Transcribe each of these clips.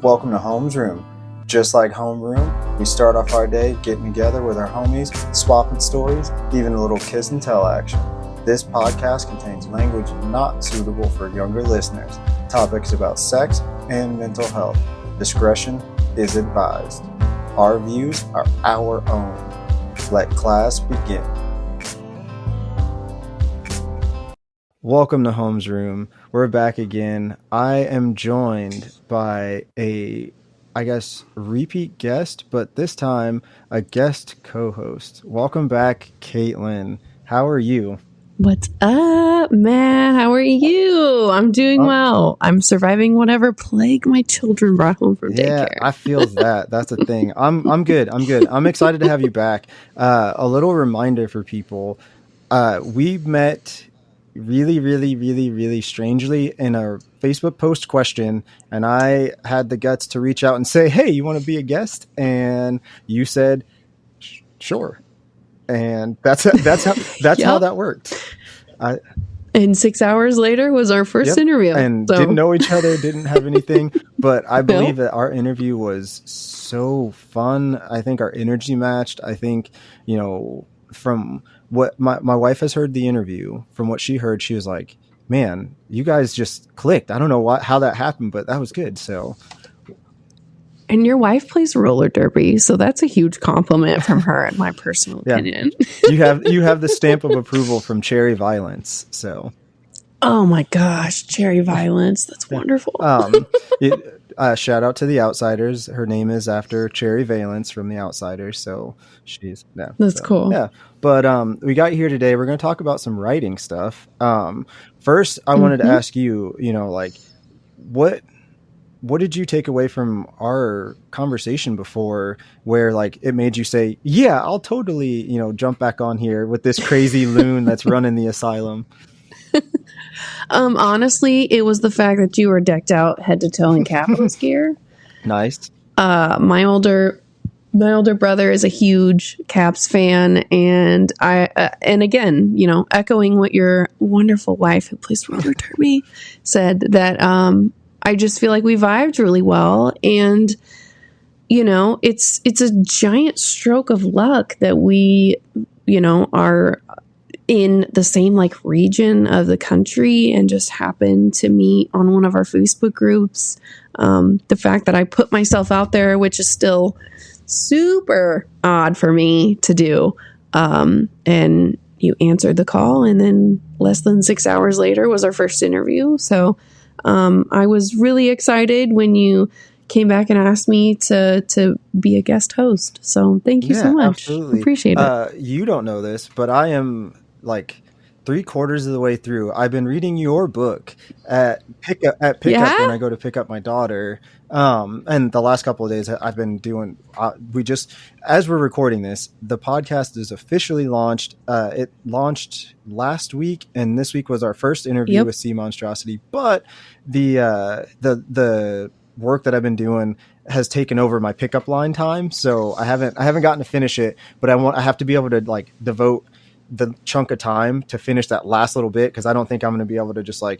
Welcome to Home's Room. Just like Homeroom, we start off our day getting together with our homies, swapping stories, even a little kiss and tell action. This podcast contains language not suitable for younger listeners, topics about sex and mental health. Discretion is advised. Our views are our own. Let class begin. Welcome to Home's Room. We're back again. I am joined by repeat guest, but this time a guest co-host. Welcome back, Kaitlin. How are you? What's up, man? How are you? I'm doing well. I'm surviving whatever plague my children brought home from daycare. Yeah, I feel that. That's a thing. I'm good. I'm excited to have you back. A little reminder for people. We met really strangely in a Facebook post question, and I had the guts to reach out and say, hey, you want to be a guest? And you said sure, and that's how that worked. And 6 hours later was our first interview, and didn't know each other, didn't have anything, but I believe that our interview was so fun. I think our energy matched. I think, from what my wife has heard the interview, from what she heard, she was like, man, you guys just clicked. I don't know how that happened, but that was good. So, and your wife plays roller derby, so that's a huge compliment from her, in my personal opinion. you have the stamp of approval from Cherry Violence. So, oh my gosh, Cherry Violence, that's wonderful. Shout out to The Outsiders. Her name is after Cherry Valence from The Outsiders, so that's cool. Yeah, but we got here today. We're going to talk about some writing stuff. First, I wanted to ask you, what did you take away from our conversation before, where it made you say, yeah, I'll totally jump back on here with this crazy loon that's running the asylum? Honestly, it was the fact that you were decked out head to toe in Capitals gear. Nice. My older brother is a huge Caps fan, and and again, echoing what your wonderful wife, who plays roller derby, said, that I just feel like we vibed really well, and it's a giant stroke of luck that we are in the same region of the country and just happened to meet on one of our Facebook groups. The fact that I put myself out there, which is still super odd for me to do, and you answered the call, and then less than 6 hours later was our first interview. So I was really excited when you came back and asked me to be a guest host. So thank you so much. Absolutely. Appreciate it. You don't know this, but I am 3/4 of the way through. I've been reading your book at pickup when I go to pick up my daughter. And the last couple of days I've been doing, as we're recording this, the podcast is officially launched. It launched last week, and this week was our first interview with Sea Monstrosity, but the work that I've been doing has taken over my pickup line time. So I haven't gotten to finish it, but I have to be able to devote the chunk of time to finish that last little bit, because I don't think I'm going to be able to just I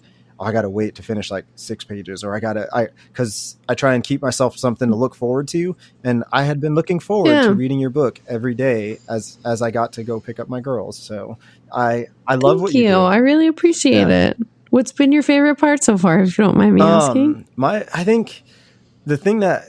got to wait to finish 6 pages, or because I try and keep myself something to look forward to. And I had been looking forward to reading your book every day as I got to go pick up my girls. So I love what you do. I really appreciate it. What's been your favorite part so far, if you don't mind me asking? I think the thing that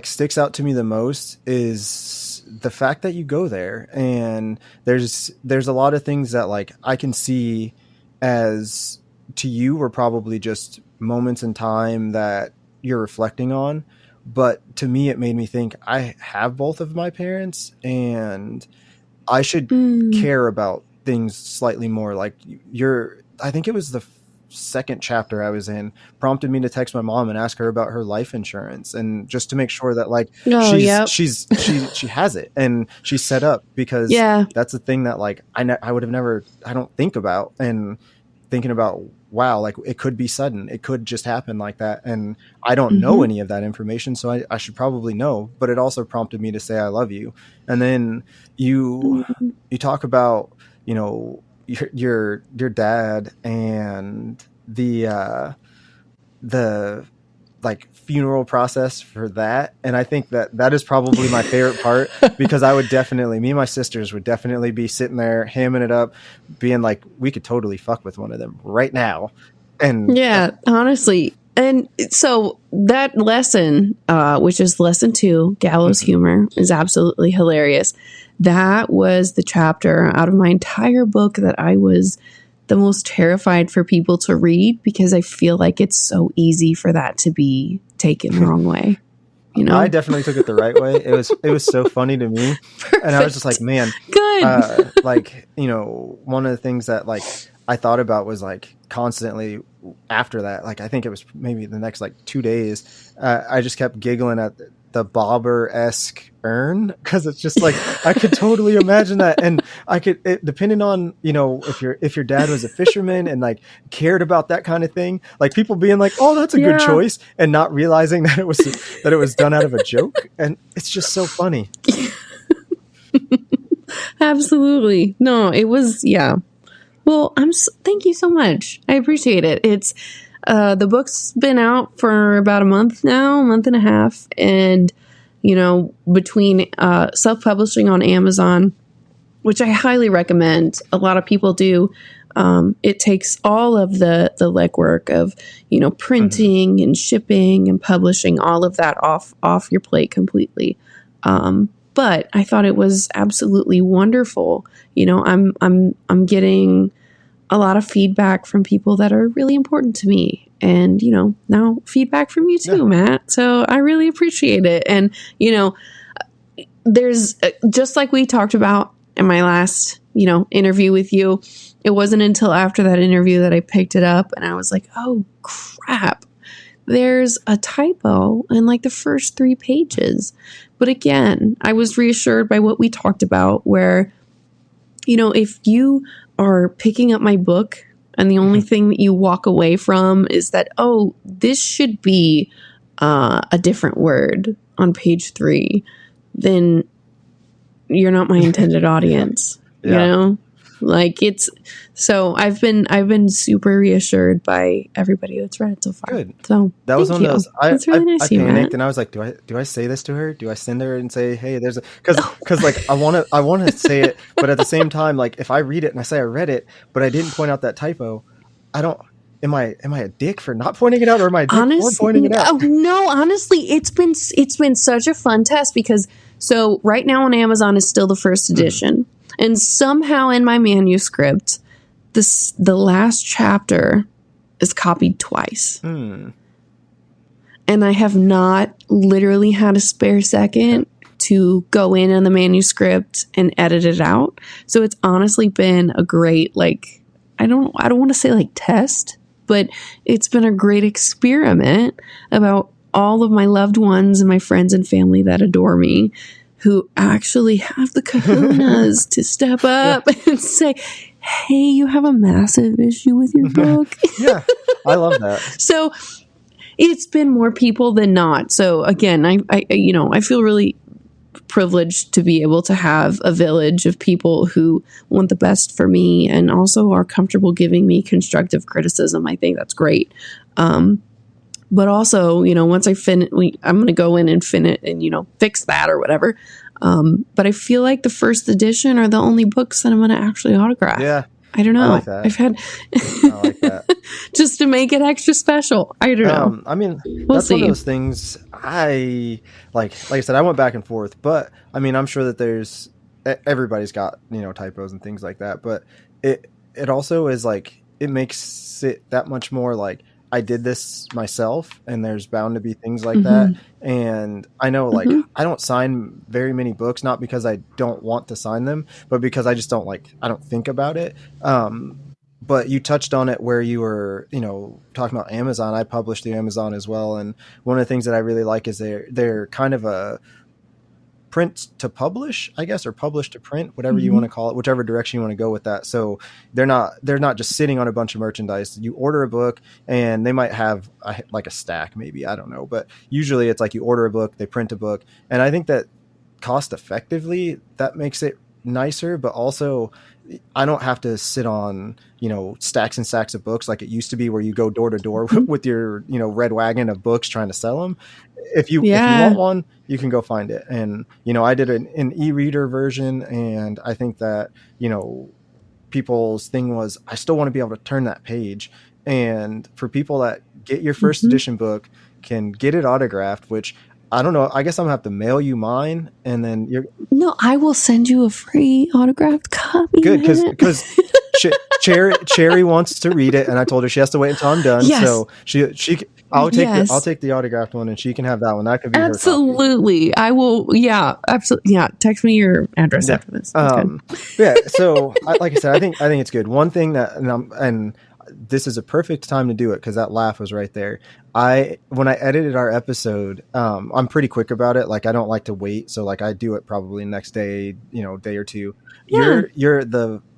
sticks out to me the most is the fact that you go there, and there's a lot of things that I can see as, to you, were probably just moments in time that you're reflecting on. But to me, it made me think, I have both of my parents, and I should care about things slightly more. I think it was the second chapter I was in, prompted me to text my mom and ask her about her life insurance, and just to make sure that she has it and she's set up, because that's the thing that I would have never, I don't think about, and thinking about, wow, it could be sudden, it could just happen like that, and I don't know any of that information, so I should probably know. But it also prompted me to say I love you. And then you talk about your dad and the like funeral process for that. And I think that is probably my favorite part, because I would definitely, me and my sisters would definitely be sitting there hamming it up, being like, we could totally fuck with one of them right now. And Yeah, honestly. And so that lesson, which is lesson 2, gallows humor, is absolutely hilarious. That was the chapter out of my entire book that I was the most terrified for people to read, because I feel like it's so easy for that to be taken the wrong way. You know, I definitely took it the right way. It was so funny to me. Perfect. And I was just like, man, good. Like, you know, one of the things that like I thought about was like constantly after that, like I think it was maybe the next like 2 days, I just kept giggling at the Bobber-esque urn, because it's just like I could totally imagine that. And I could, depending on, you know, if your dad was a fisherman and like cared about that kind of thing, like people being like, oh, that's a good choice, and not realizing that it was done out of a joke. And it's just so funny. Absolutely. No, it was, yeah. Well, thank you so much. I appreciate it. It's, the book's been out for about a month now, a month and a half. And, you know, between, self-publishing on Amazon, which I highly recommend, a lot of people do. It takes all of the legwork of, you know, printing and shipping and publishing, all of that off your plate completely. But I thought it was absolutely wonderful. You know, I'm getting a lot of feedback from people that are really important to me, and, you know, now feedback from you too, Matt. So I really appreciate it. And, you know, there's just like we talked about in my last, you know, interview with you. It wasn't until after that interview that I picked it up and I was like, oh crap, there's a typo in like the first 3 pages. But again, I was reassured by what we talked about, where, you know, if you are picking up my book and the only thing that you walk away from is that, oh, this should be a different word on page 3, then you're not my intended audience. You know, like it's, so I've been super reassured by everybody that's read it so far. Good. So that was one of those. That's really nice. I panicked and I was like, do I say this to her? Do I send her and say, hey, there's a, cause like I want to say it, but at the same time, like if I read it and I say I read it, but I didn't point out that typo, I don't. Am I a dick for not pointing it out, or am I a dick for pointing it out? No, honestly, it's been such a fun test, because so right now on Amazon is still the first edition, and somehow in my manuscript, the last chapter is copied twice, and I have not literally had a spare second to go in on the manuscript and edit it out. So it's honestly been a great, like, I don't want to say like test, but it's been a great experiment about all of my loved ones and my friends and family that adore me, who actually have the kahunas to step up and say, hey, you have a massive issue with your book. Yeah, I love that. So it's been more people than not. So again, I you know, I feel really privileged to be able to have a village of people who want the best for me and also are comfortable giving me constructive criticism. I think that's great. But also, you know, once I I'm going to go in and and, you know, fix that or whatever. But I feel like the first edition are the only books that I'm going to actually autograph. Yeah. I don't know. I like that. I've had I like that. just to make it extra special. I don't know. I mean, we'll that's one of those things. I like I said, I went back and forth, but I mean, I'm sure that everybody's got, you know, typos and things like that, but it also is like, it makes it that much more like, I did this myself, and there's bound to be things like that. And I know, like, I don't sign very many books, not because I don't want to sign them, but because I just don't I don't think about it. But you touched on it where you were, you know, talking about Amazon. I published through Amazon as well. And one of the things that I really like is they're kind of a print to publish, I guess, or publish to print, whatever you want to call it, whichever direction you want to go with that. So they're not just sitting on a bunch of merchandise. You order a book and they might have like a stack, maybe, I don't know, but usually it's like you order a book, they print a book. And I think that cost effectively, that makes it nicer, but also I don't have to sit on, stacks and stacks of books like it used to be, where you go door to door Mhm. with your, red wagon of books trying to sell them. If you Yeah. want one, you can go find it. And, I did an e-reader version, and I think that, people's thing was, I still want to be able to turn that page. And for people that get your first Mhm. edition book, can get it autographed, which I don't know, I guess I'm gonna have to mail you mine, and then you're No, I will send you a free autographed copy. good, man. because Cherry wants to read it, and I told her she has to wait until I'm done. Yes. So I'll Yes. take the autographed one, and she can have that one. That could be her copy. Absolutely. I will. Yeah, absolutely. Yeah. Text me your address Yeah. after this. That's good. Yeah. So, like I said, I think it's good. One thing that, and this is a perfect time to do it, because that laugh was right there. When I edited our episode, I'm pretty quick about it. Like, I don't like to wait. So like, I do it probably next day, day or two. Yeah.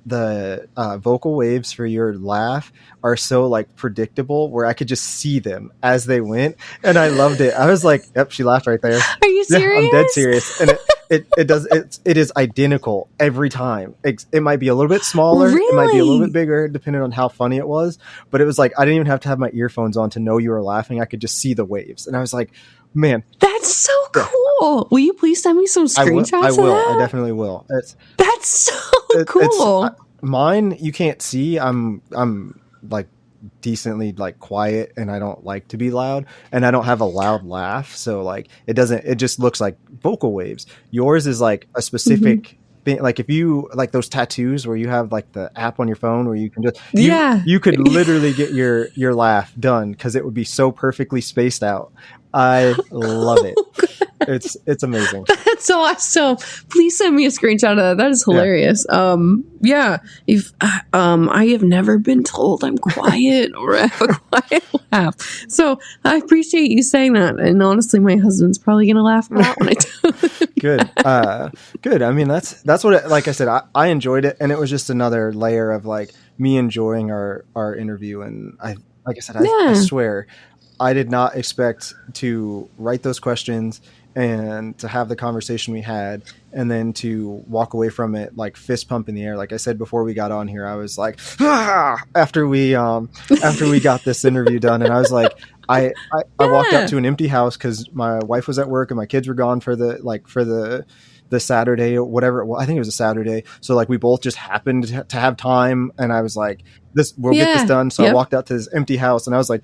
The vocal waves for your laugh are so like predictable, where I could just see them as they went. And I loved it. I was like, yep, she laughed right there. Are you serious? Yeah, I'm dead serious. And it is identical every time. It might be a little bit smaller. Really? It might be a little bit bigger, depending on how funny it was. But it was like, I didn't even have to have my earphones on to know you were laughing. I could just see the waves. And I was like, man, That's so cool. Will you please send me some I will. screenshots of that? I definitely will. That's so cool. Mine you can't see. I'm like decently like quiet, and I don't like to be loud, and I don't have a loud laugh, so like it just looks like vocal waves. Yours is like a specific thing, like if you like those tattoos where you have like the app on your phone where you can just you could literally get your laugh done, because it would be so perfectly spaced out. I love it. It's amazing. That's awesome. Please send me a screenshot of that. That is hilarious. Yeah. If I have never been told I'm quiet or have a quiet laugh. So I appreciate you saying that. And honestly, my husband's probably gonna laugh a lot when I do it. Good. I mean, that's what like I said, I enjoyed it, and it was just another layer of like me enjoying our interview. And like I said, I swear I did not expect to write those questions and to have the conversation we had, and then to walk away from it like fist pump in the air. Like I said before we got on here, I was like, after we got this interview done, and I was like, I walked up to an empty house because my wife was at work and my kids were gone for the Saturday or whatever. Well, I think it was a Saturday. So like we both just happened to have time, and I was like, we'll get this done. So I walked out to this empty house, and I was like,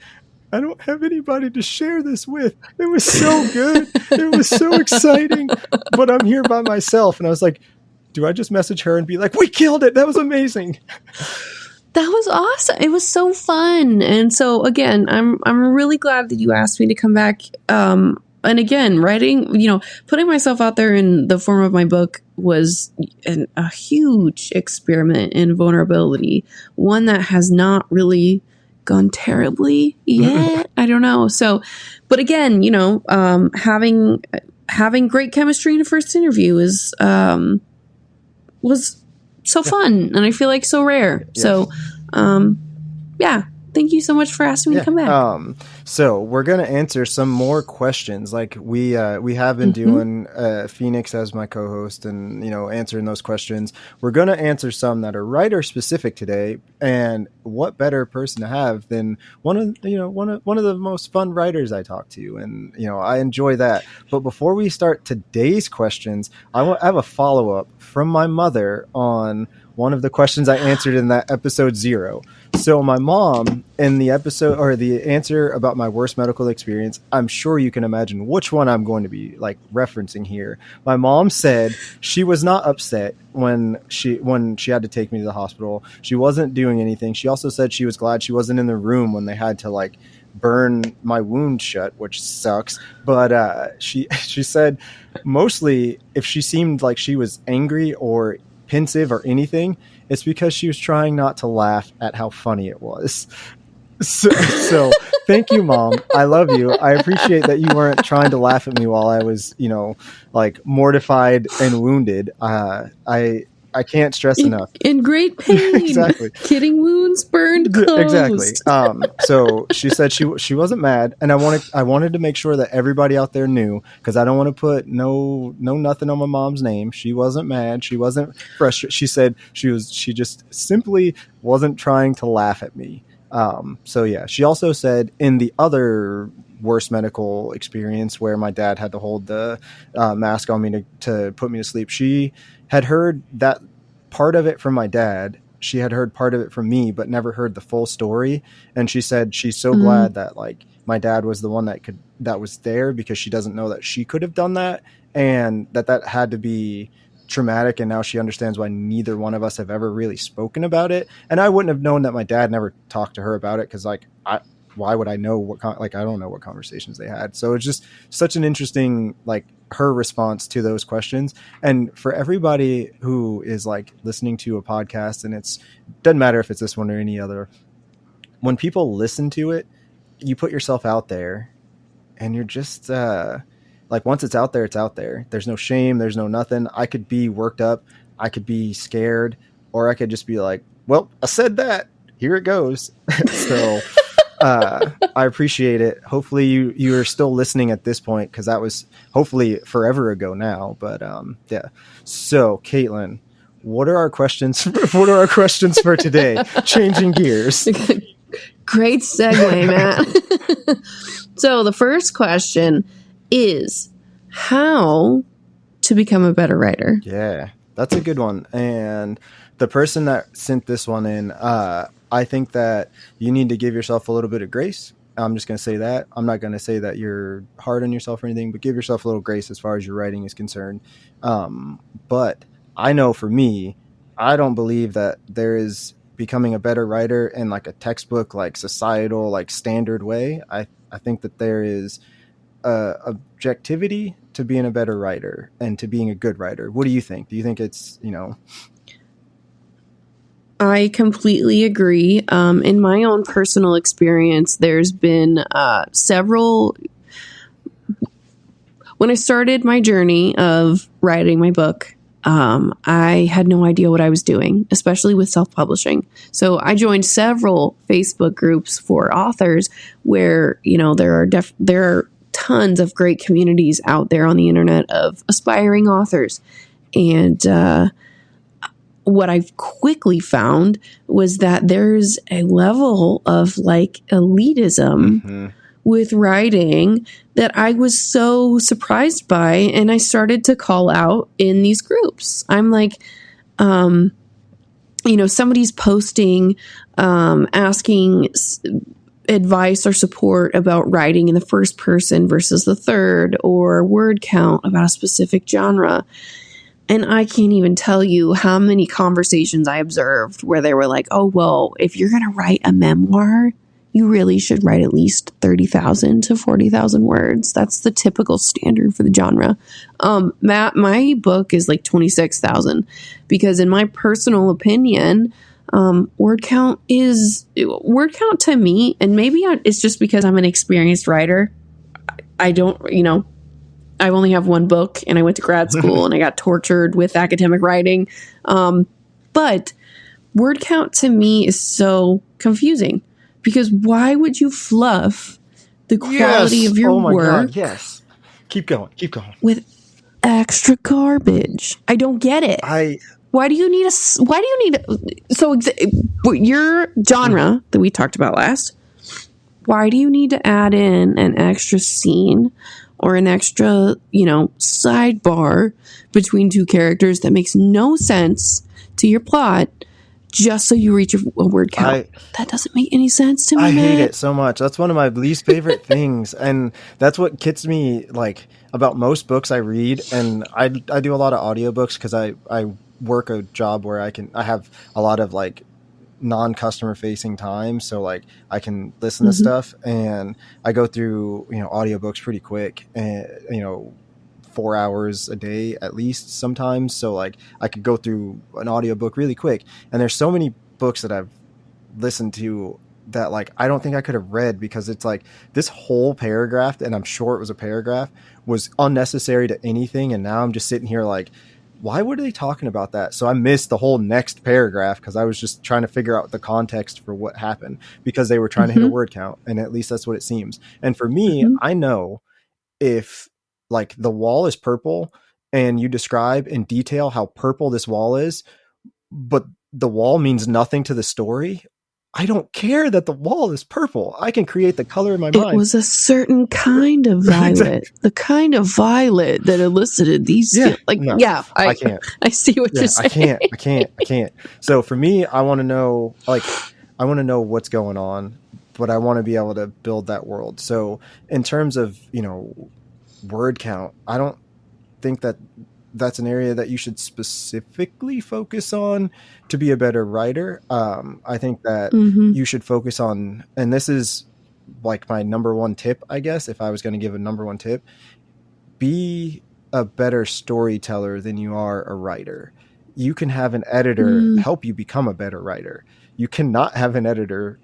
I don't have anybody to share this with. It was so good. It was so exciting, but I'm here by myself. And I was like, do I just message her and be like, we killed it? That was amazing. That was awesome. It was so fun. And so again, I'm really glad that you asked me to come back. And again, writing, putting myself out there in the form of my book was a huge experiment in vulnerability. One that has not really gone terribly yet. I don't know. So, but again, having great chemistry in a first interview was so fun, and I feel like so rare. Yes. So, yeah. Thank you so much for asking me to come back. So we're going to answer some more questions. Like we have been doing Phoenix as my co-host, and answering those questions. We're going to answer some that are writer specific today, and what better person to have than one of the most fun writers I talk to, and I enjoy that. But before we start today's questions, I have a follow up from my mother on one of the questions I answered in that episode 0. So my mom, in the episode, or the answer about my worst medical experience, I'm sure you can imagine which one I'm going to be like referencing here. My mom said she was not upset when she had to take me to the hospital. She wasn't doing anything. She also said she was glad she wasn't in the room when they had to like burn my wound shut, which sucks. But she said mostly if she seemed like she was angry or pensive or anything, it's because she was trying not to laugh at how funny it was. So thank you, Mom. I love you. I appreciate that you weren't trying to laugh at me while I was, like mortified and wounded. I I can't stress enough. In great pain. Exactly. Getting wounds burned closed. Exactly. So she said she wasn't mad, and I wanted to make sure that everybody out there knew, because I don't want to put no nothing on my mom's name. She wasn't mad. She wasn't frustrated. She said she just simply wasn't trying to laugh at me. So yeah, she also said in the other worst medical experience where my dad had to hold the mask on me to put me to sleep, she had heard that part of it from my dad. She had heard part of it from me, but never heard the full story. And she said she's so glad that like my dad was the one that was there, because she doesn't know that she could have done that, and that had to be traumatic. And now she understands why neither one of us have ever really spoken about it. And I wouldn't have known that my dad never talked to her about it, because like why would I know I don't know what conversations they had. So it's just such an interesting, like, her response to those questions. And for everybody who is like listening to a podcast, and doesn't matter if it's this one or any other, when people listen to it, you put yourself out there, and you're just like, once it's out there, it's out there. There's no shame. There's no nothing. I could be worked up. I could be scared, or I could just be like, well, I said that, here it goes. So I appreciate it. Hopefully you are still listening at this point, because that was hopefully forever ago now. But yeah. So Kaitlin, what are our questions? What are our questions for today? Changing gears. Great segue, Matt. So the first question is how to become a better writer. Yeah, that's a good one. And the person that sent this one in, I think that you need to give yourself a little bit of grace. I'm just going to say that. I'm not going to say that you're hard on yourself or anything, but give yourself a little grace as far as your writing is concerned. But I know for me, I don't believe that there is becoming a better writer in like a textbook, like societal, like standard way. I think that there is objectivity to being a better writer and to being a good writer. What do you think? Do you think it's, I completely agree. In my own personal experience, there's been several. When I started my journey of writing my book, I had no idea what I was doing, especially with self-publishing. So I joined several Facebook groups for authors where, there are tons of great communities out there on the internet of aspiring authors. And what I've quickly found was that there's a level of like elitism with writing that I was so surprised by. And I started to call out in these groups. I'm like, somebody's posting, asking advice or support about writing in the first person versus the third, or word count about a specific genre. And I can't even tell you how many conversations I observed where they were like, oh, well, if you're going to write a memoir, you really should write at least 30,000 to 40,000 words. That's the typical standard for the genre. Matt, my book is like 26,000 because in my personal opinion, word count to me, and maybe it's just because I'm an experienced writer. I don't, I only have one book and I went to grad school and I got tortured with academic writing. But word count to me is so confusing because why would you fluff the quality of your work? God, yes. Keep going. With extra garbage. I don't get it. Why do you need your genre that we talked about last, why do you need to add in an extra scene or an extra, sidebar between two characters that makes no sense to your plot just so you reach a word count? That doesn't make any sense to me. I hate it so much. That's one of my least favorite things. And that's what gets me like about most books I read. And I do a lot of audiobooks because I work a job where I have a lot of like non-customer facing time, so like I can listen to stuff, and I go through audiobooks pretty quick, and 4 hours a day at least sometimes, so like I could go through an audiobook really quick. And there's so many books that I've listened to that like I don't think I could have read because it's like this whole paragraph, and I'm sure it was a paragraph, was unnecessary to anything, and now I'm just sitting here like why were they talking about that? So I missed the whole next paragraph because I was just trying to figure out the context for what happened, because they were trying to hit a Mm-hmm. word count, and at least that's what it seems. And for me, Mm-hmm. I know if like the wall is purple and you describe in detail how purple this wall is, but the wall means nothing to the story, I don't care that the wall is purple. I can create the color in my It mind. was a certain kind of violet, Exactly. the kind of violet that elicited these Yeah. feel like, No, yeah, I can't. I see what you're Yeah, I saying. can't. I can't. I can't. So for me, I want to know, like, I want to know what's going on, but I want to be able to build that world. So in terms of, word count, I don't think that that's an area that you should specifically focus on to be a better writer. I think that Mm-hmm. you should focus on, and this is like my number one tip, I guess, if I was going to give a number one tip, be a better storyteller than you are a writer. You can have an editor Mm. help you become a better writer. You cannot have an editor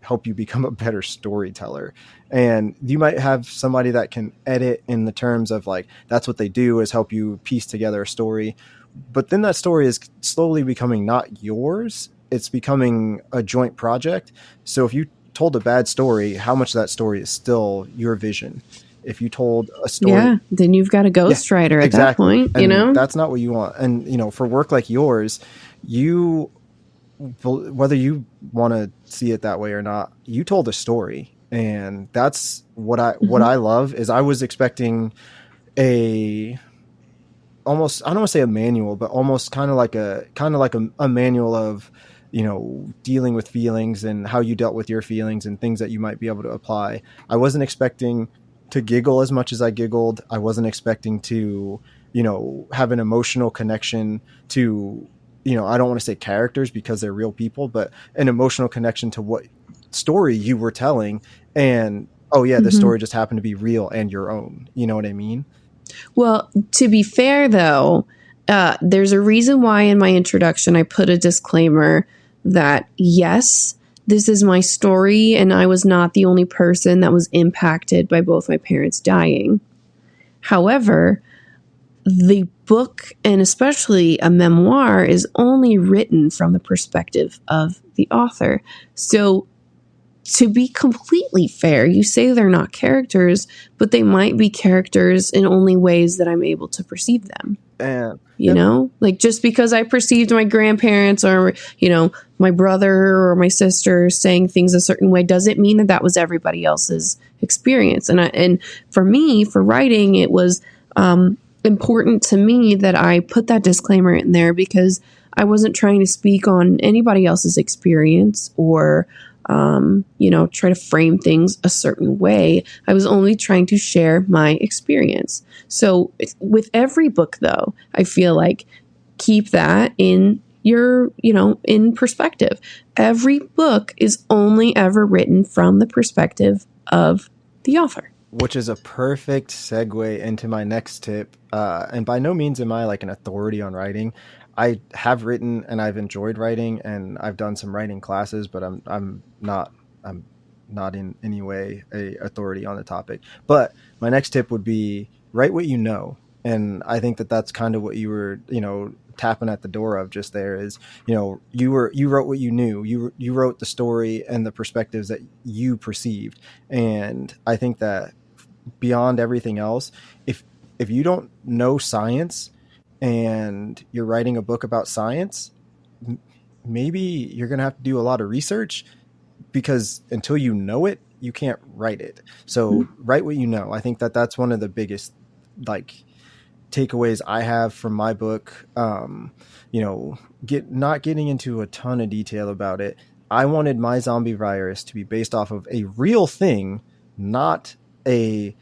help you become a better storyteller. And you might have somebody that can edit in the terms of like, that's what they do, is help you piece together a story. But then that story is slowly becoming not yours. It's becoming a joint project. So if you told a bad story, how much of that story is still your vision? If you told a story, Yeah, then you've got a yeah, ghostwriter at that exactly. point, And that's not what you want. And, for work like yours, you, whether you want to see it that way or not, you told a story. And that's what Mm-hmm. I love is I was expecting a, almost, I don't want to say a manual, but almost kind of like a manual of, dealing with feelings and how you dealt with your feelings and things that you might be able to apply. I wasn't expecting to giggle as much as I giggled. I wasn't expecting to, have an emotional connection to, I don't want to say characters because they're real people, but an emotional connection to what story you were telling. And, oh yeah, the Mm-hmm. story just happened to be real and your own. You know what I mean? Well, to be fair, though, there's a reason why in my introduction I put a disclaimer that yes, this is my story, and I was not the only person that was impacted by both my parents dying. However, the book, and especially a memoir, is only written from the perspective of the author. So, to be completely fair, you say they're not characters, but they might be characters in only ways that I'm able to perceive them. And yep. You know, like just because I perceived my grandparents or, my brother or my sister saying things a certain way doesn't mean that that was everybody else's experience. And for me, for writing, it was important to me that I put that disclaimer in there because I wasn't trying to speak on anybody else's experience or try to frame things a certain way. I was only trying to share my experience. So with every book, though, I feel like keep that in your, in perspective. Every book is only ever written from the perspective of the author. Which is a perfect segue into my next tip. And by no means am I like an authority on writing. I have written and I've enjoyed writing and I've done some writing classes, but I'm not in any way a authority on the topic. But my next tip would be write what you know. And I think that that's kind of what you were, tapping at the door of just there is, you wrote what you knew. You wrote the story and the perspectives that you perceived. And I think that beyond everything else, if you don't know science and you're writing a book about science, maybe you're going to have to do a lot of research because until you know it, you can't write it. So write what you know. I think that that's one of the biggest like takeaways I have from my book. Not getting into a ton of detail about it. I wanted my zombie virus to be based off of a real thing, not a,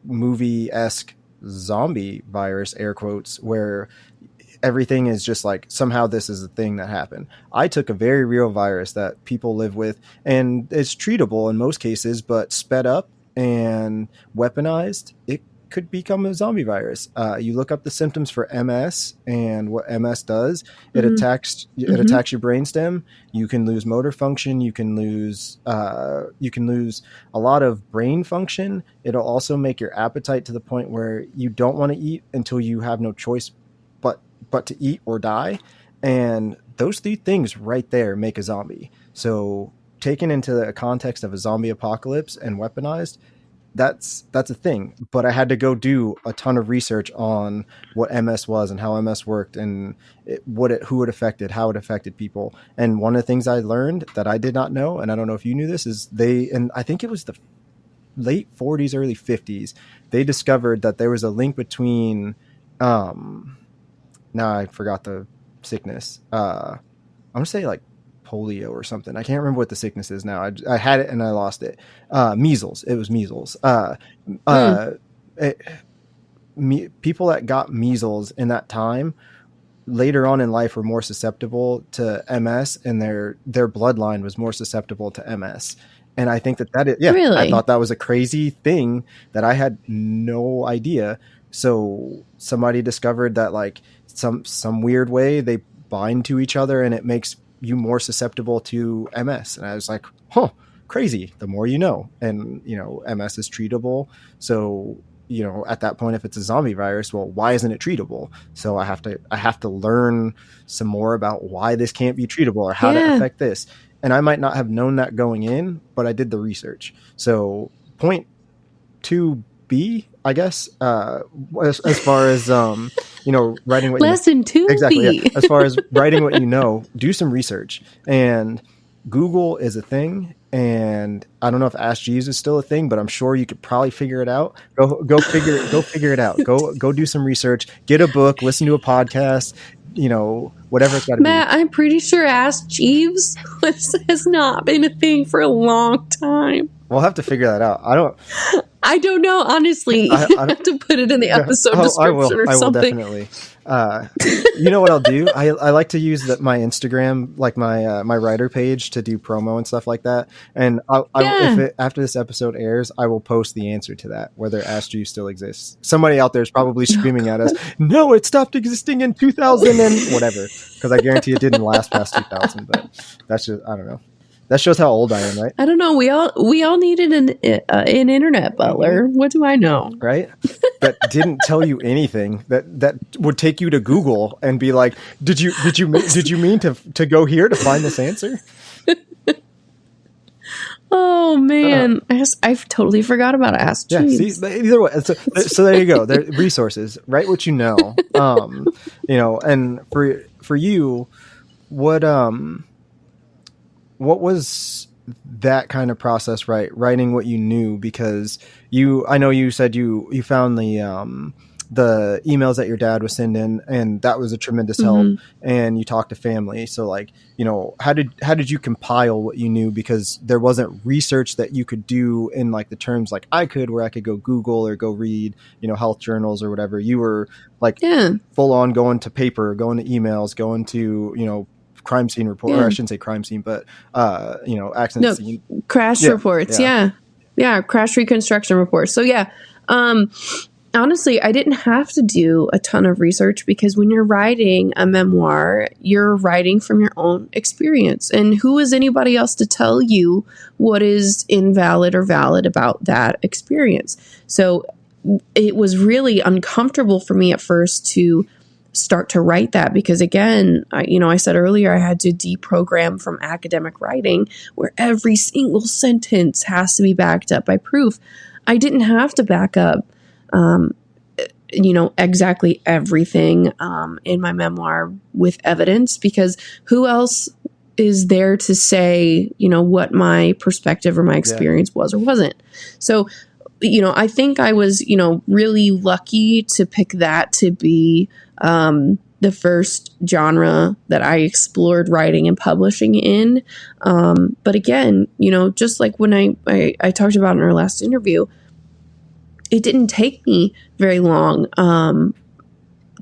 movie-esque zombie virus, air quotes, where everything is just like somehow this is a thing that happened. I took a very real virus that people live with and it's treatable in most cases, but sped up and weaponized, could become a zombie virus. You look up the symptoms for MS, and what MS does, it Mm-hmm. attacks your brainstem. You can lose motor function. You can lose a lot of brain function. It'll also make your appetite to the point where you don't want to eat until you have no choice but to eat or die. And those three things right there make a zombie. So taken into the context of a zombie apocalypse and weaponized, that's a thing. But I had to go do a ton of research on what MS was and how MS worked and who it affected, how it affected people. And one of the things I learned that I did not know, and I don't know if you knew this, is and I think it was the late 40s, early 50s, they discovered that there was a link between, now I forgot the sickness. I'm going to say like polio or something. I can't remember what the sickness is now. I had it and I lost it. Measles. It was measles. People that got measles in that time later on in life were more susceptible to MS, and their bloodline was more susceptible to MS. And I think that is, Really? I thought that was a crazy thing that I had no idea. So somebody discovered that like some weird way they bind to each other and it makes you more susceptible to MS. And I was like, crazy. The more you know. And, MS is treatable. So, at that point, if it's a zombie virus, well, why isn't it treatable? So I have to learn some more about why this can't be treatable or how to affect this. And I might not have known that going in, but I did the research. So point 2B, I guess, as far as, writing what lesson 2B. Exactly. Yeah. As far as writing what you know, do some research. And Google is a thing. And I don't know if Ask Jeeves is still a thing, but I'm sure you could probably figure it out. Go figure it out. Go do some research, get a book, listen to a podcast, whatever it's got to be. Matt, I'm pretty sure Ask Jeeves has not been a thing for a long time. We'll have to figure that out. I don't know, honestly. You have to put it in the episode description or something. I will definitely. You know what I'll do? I like to use my Instagram, like my writer page, to do promo and stuff like that. And after this episode airs, I will post the answer to that, whether Ask Jeeves still exists. Somebody out there is probably screaming at us, no, it stopped existing in 2000 and whatever, because I guarantee it didn't last past 2000. But that's just, I don't know. That shows how old I am, right? I don't know. We all needed an internet butler. What do I know? Right? That didn't tell you anything. That would take you to Google and be like, did you mean to go here to find this answer? Oh man, I've totally forgot about Ask Jeeves. See, either way, so there you go. There resources. Write what you know. And for you, what was that kind of process, right? Writing what you knew, because I know you said you found the emails that your dad was sending, and that was a tremendous help. And you talked to family. So like, how did you compile what you knew? Because there wasn't research that you could do in like the terms like I could, where I could go Google or go read, health journals or whatever. You were like full on going to paper, going to emails, going to, crime scene report, or I shouldn't say crime scene, but accident scene, crash reports. Yeah, crash reconstruction reports. So honestly, I didn't have to do a ton of research, because when you're writing a memoir, you're writing from your own experience, and who is anybody else to tell you what is invalid or valid about that experience? So it was really uncomfortable for me at first to start to write that, because again, I said earlier, I had to deprogram from academic writing where every single sentence has to be backed up by proof. I didn't have to back up, exactly everything in my memoir with evidence, because who else is there to say, what my perspective or my experience was or wasn't? So, I think I was, really lucky to pick that to be the first genre that I explored writing and publishing in. But again, just like when I talked about in our last interview, it didn't take me very long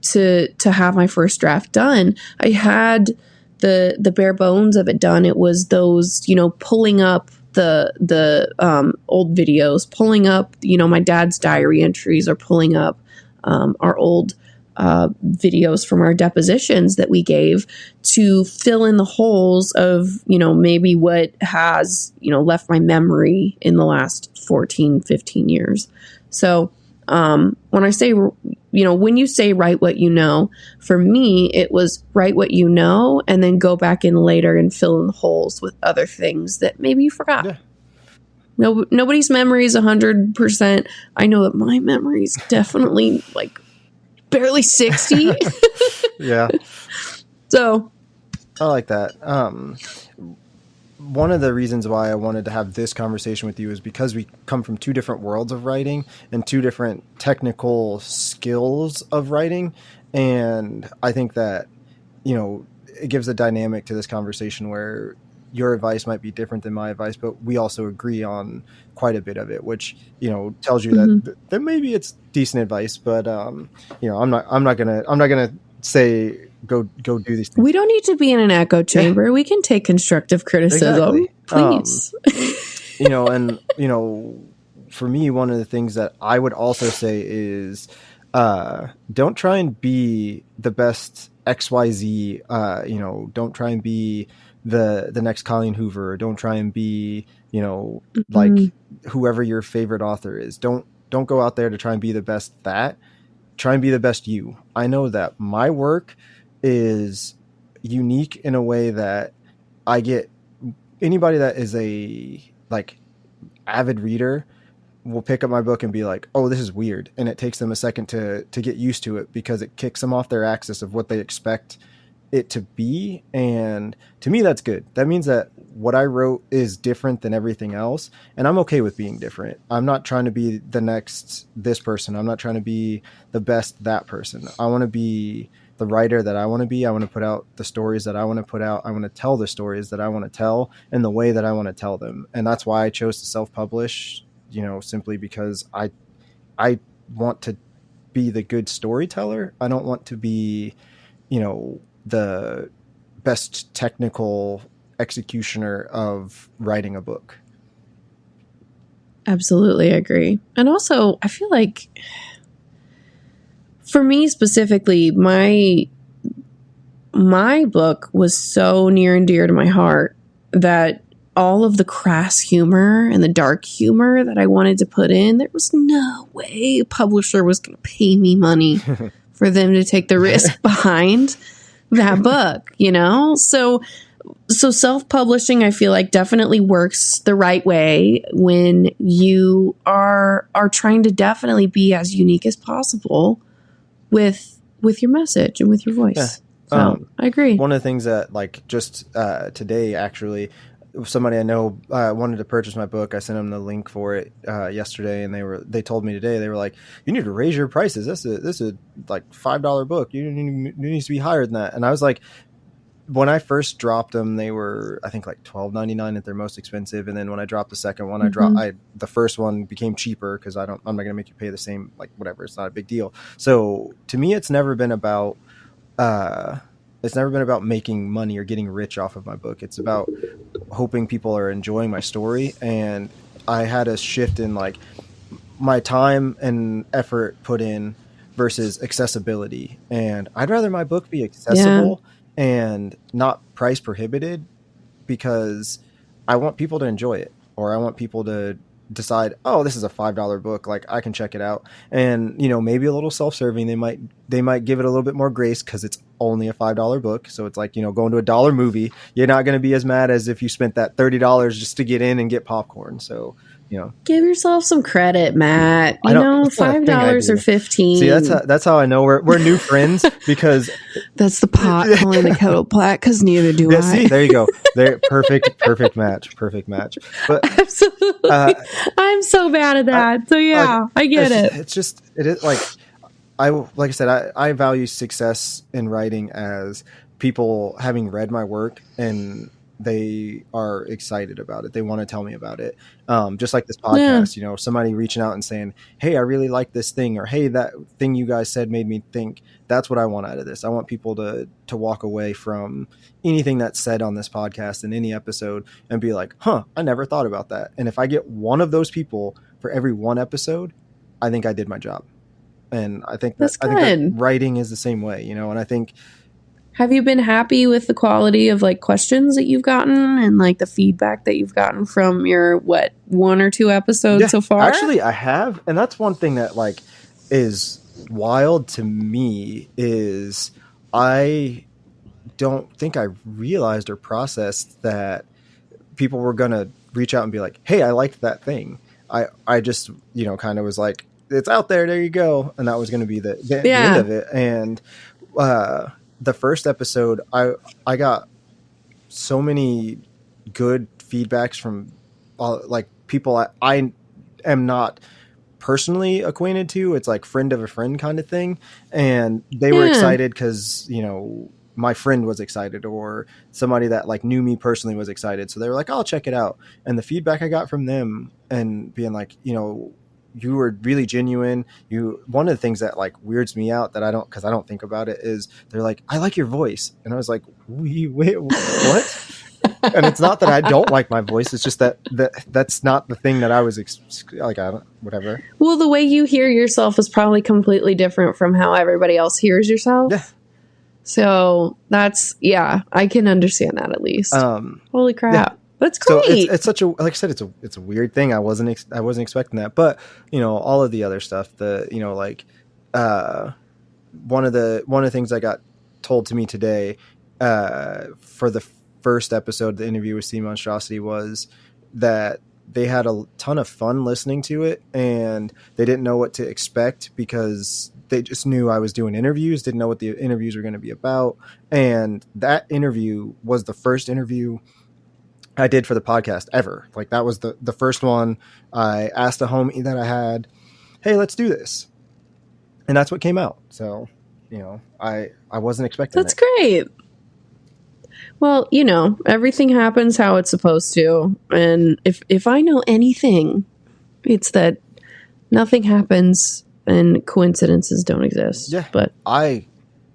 to have my first draft done. I had the bare bones of it done. It was those, pulling up the old videos, pulling up, my dad's diary entries, or pulling up our old videos from our depositions that we gave to fill in the holes of, maybe what has, left my memory in the last 14, 15 years. So when I say, when you say write what you know, for me, it was write what you know and then go back in later and fill in the holes with other things that maybe you forgot. Yeah. No, nobody's memory is 100%. I know that my memory is definitely like barely 60. Yeah. So I like that. One of the reasons why I wanted to have this conversation with you is because we come from two different worlds of writing and two different technical skills of writing. And I think that, it gives a dynamic to this conversation where your advice might be different than my advice, but we also agree on quite a bit of it, which, tells you that maybe it's decent advice, but, I'm not gonna say, go do these things. We don't need to be in an echo chamber. We can take constructive criticism. Exactly. Please. For me, one of the things that I would also say is, don't try and be the best XYZ, don't try and be the next Colleen Hoover. Don't try and be, like whoever your favorite author is. Don't go out there to try and be the best that. Try and be the best you. I know that my work is unique in a way that I get anybody that is a avid reader will pick up my book and be like, oh, this is weird. And it takes them a second to get used to it because it kicks them off their axis of what they expect it to be. And to me, that's good. That means that what I wrote is different than everything else. And I'm okay with being different. I'm not trying to be the next this person. I'm not trying to be the best that person. I want to be the writer that I want to be. I want to put out the stories that I want to put out. I want to tell the stories that I want to tell in the way that I want to tell them. And that's why I chose to self-publish, simply because I want to be the good storyteller. I don't want to be, the best technical executioner of writing a book. Absolutely agree. And also, I feel like for me specifically, my book was so near and dear to my heart that all of the crass humor and the dark humor that I wanted to put in, there was no way a publisher was going to pay me money for them to take the risk behind that book, So self-publishing, I feel like, definitely works the right way when you are trying to definitely be as unique as possible with your message and with your voice. Yeah. So I agree. One of the things that just today, actually, somebody I know wanted to purchase my book. I sent them the link for it yesterday, and they told me today, they were like, you need to raise your prices. This is like $5 book. You needs to be higher than that. And I was like, when I first dropped them, they were, I think, like $12.99 at their most expensive. And then when I dropped the second one, the first one became cheaper because I'm not going to make you pay the same, like whatever. It's not a big deal. So to me, it's never been about making money or getting rich off of my book. It's about hoping people are enjoying my story. And I had a shift in my time and effort put in versus accessibility. And I'd rather my book be accessible and not price prohibited, because I want people to enjoy it, or I want people to decide, oh, this is a $5 book, like I can check it out. And maybe a little self-serving, they might give it a little bit more grace because it's only a $5 book. So it's like, going to a $1 movie, you're not going to be as mad as if you spent that $30 just to get in and get popcorn. So give yourself some credit, Matt. $5 or $15. See, that's how I know we're new friends, because that's the pot calling the kettle black, because neither do I. See, there you go. There, perfect match. But absolutely, I'm so bad at that. I get it. It's just, it is like I said, I value success in writing as people having read my work and they are excited about it. They want to tell me about it. Just like this Yeah. podcast, somebody reaching out and saying, hey, I really like this thing, or hey, that thing you guys said made me think. That's what I want out of this. I want people to walk away from anything that's said on this podcast in any episode and be like, I never thought about that. And if I get one of those people for every one episode, I think I did my job. And I think That's I think that good. writing is the same way, and I think, Have you been happy with the quality of like questions that you've gotten and like the feedback that you've gotten from your one or two episodes so far? Actually, I have, and that's one thing that like is wild to me is I don't think I realized or processed that people were gonna reach out and be like, hey, I liked that thing. I just kind of was like, it's out there you go, and that was going to be the end of it. And the first episode, I got so many good feedbacks from like people I am not personally acquainted to. It's like friend of a friend kind of thing, and they were excited because my friend was excited, or somebody that like knew me personally was excited, so they were like, I'll check it out. And the feedback I got from them and being like, you were really genuine. One of the things that like weirds me out because I don't think about it is they're like, I like your voice. And I was like, wait, what? And it's not that I don't like my voice. It's just that's not the thing that I was whatever. Well, the way you hear yourself is probably completely different from how everybody else hears yourself. Yeah. So I can understand that at least. Holy crap. Yeah. That's great. So it's such a, like I said, it's a weird thing. I wasn't expecting that, but all of the other stuff, one of the things I got told to me today, for the first episode, the interview with Sea Monstrosity, was that they had a ton of fun listening to it, and they didn't know what to expect because they just knew I was doing interviews, didn't know what the interviews were going to be about. And that interview was the first interview I did for the podcast ever. Like that was the first one. I asked a homie that I had, hey, let's do this. And that's what came out. So, I wasn't expecting That's great. Well, everything happens how it's supposed to. And if I know anything, it's that nothing happens and coincidences don't exist. Yeah. But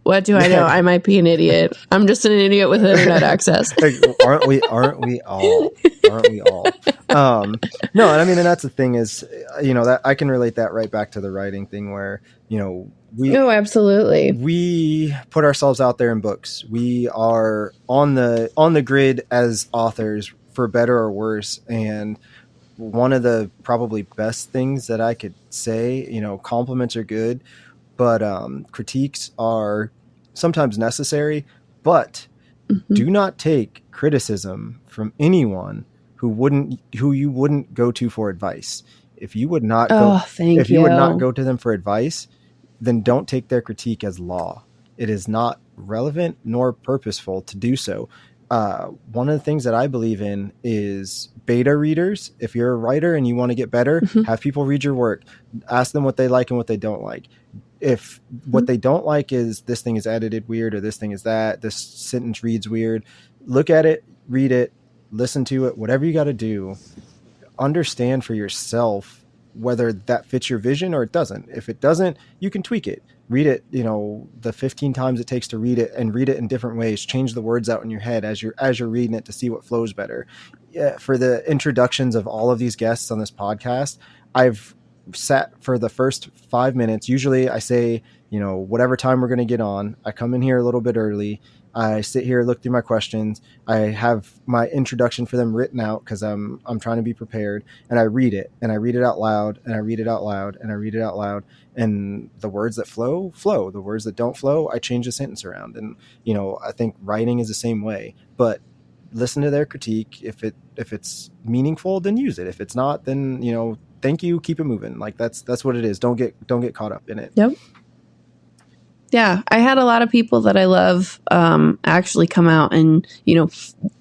what do I know? I might be an idiot. I'm just an idiot with internet access. Aren't we all? No, and I mean, and that's the thing is, that I can relate that right back to the writing thing where, absolutely. We put ourselves out there in books. We are on the grid as authors, for better or worse. And one of the probably best things that I could say, compliments are good, but critiques are sometimes necessary. But do not take criticism from anyone who you wouldn't go to for advice. If you would not would not go to them for advice, then don't take their critique as law. It is not relevant nor purposeful to do so. One of the things that I believe in is beta readers. If you're a writer and you want to get better, have people read your work. Ask them what they like and what they don't like. If what they don't like is this thing is edited weird, or this thing is that, this sentence reads weird, look at it, read it, listen to it, whatever you got to do, understand for yourself whether that fits your vision or it doesn't. If it doesn't, you can tweak it. Read it, the 15 times it takes to read it, and read it in different ways. Change the words out in your head as you're reading it to see what flows better. Yeah, for the introductions of all of these guests on this podcast, I've sat for the first 5 minutes. Usually I say, whatever time we're going to get on, I come in here a little bit early. I sit here, look through my questions. I have my introduction for them written out because I'm trying to be prepared, and I read it, and I read it out loud, and I read it out loud, and I read it out loud. And the words that flow. The words that don't flow, I change the sentence around. And, I think writing is the same way, but listen to their critique. If it's meaningful, then use it. If it's not, then, thank you. Keep it moving. Like that's what it is. Don't get caught up in it. Yep. Yeah, I had a lot of people that I love actually come out and,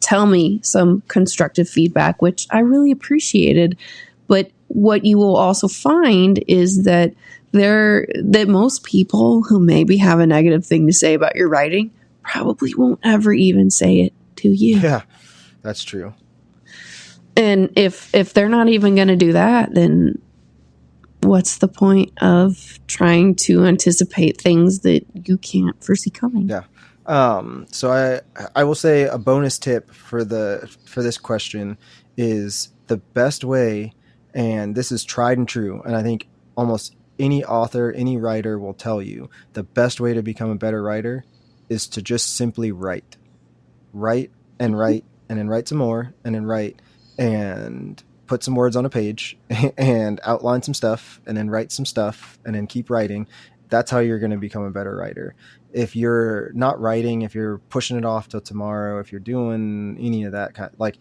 tell me some constructive feedback, which I really appreciated. But what you will also find is that most people who maybe have a negative thing to say about your writing probably won't ever even say it to you. Yeah. That's true. And if they're not even going to do that, then what's the point of trying to anticipate things that you can't foresee coming? Yeah. So I will say a bonus tip for this question is the best way, and this is tried and true, and I think almost any author, any writer will tell you the best way to become a better writer is to just simply write and write and then write some more and then write and put some words on a page and outline some stuff and then write some stuff and then keep writing. That's how you're going to become a better writer. If you're not writing, if you're pushing it off till tomorrow, if you're doing any of that kind, like,